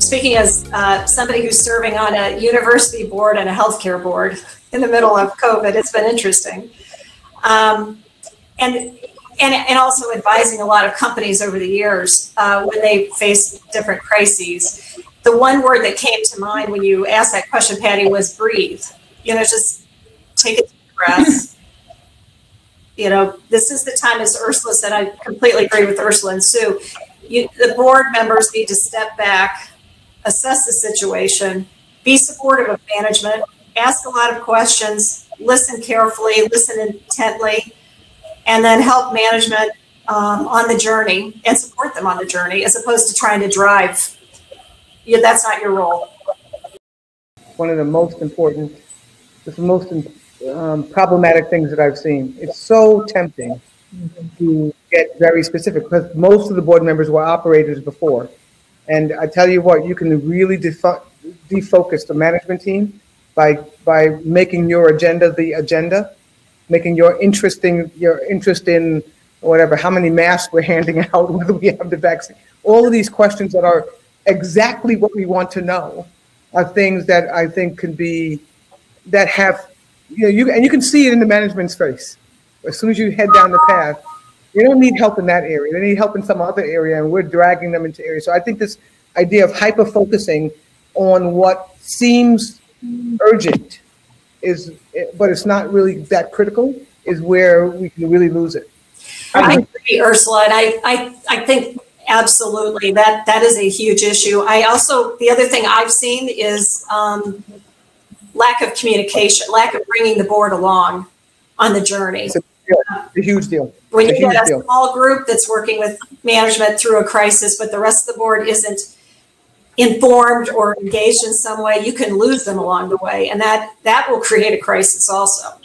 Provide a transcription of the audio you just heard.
speaking as somebody who's serving on a university board and a healthcare board in the middle of COVID, it's been interesting. And also advising a lot of companies over the years when they face different crises. The one word that came to mind when you asked that question, Patty, was breathe. Just take a deep breath. This is the time, as Ursula said, I completely agree with Ursula and Sue. The board members need to step back, assess the situation, be supportive of management, ask a lot of questions, listen carefully, listen intently, and then help management on the journey and support them on the journey, as opposed to trying to drive. That's not your role. One of the most important, problematic things that I've seen. It's so tempting to get very specific, because most of the board members were operators before. And I tell you what, you can really defocus the management team by making your agenda the agenda, making your interest in whatever, how many masks we're handing out, whether we have the vaccine. All of these questions that are exactly what we want to know are things that I think can be, that have, and you can see it in the management's face. As soon as you head down the path, they don't need help in that area. They need help in some other area, and we're dragging them into areas. So I think this idea of hyper-focusing on what seems urgent but it's not really that critical, is where we can really lose it. I agree, Ursula, and I think absolutely that is a huge issue. The other thing I've seen is lack of communication, lack of bringing the board along on the journey. It's a huge deal. When you get a small group that's working with management through a crisis, but the rest of the board isn't informed or engaged in some way, you can lose them along the way, and that will create a crisis also.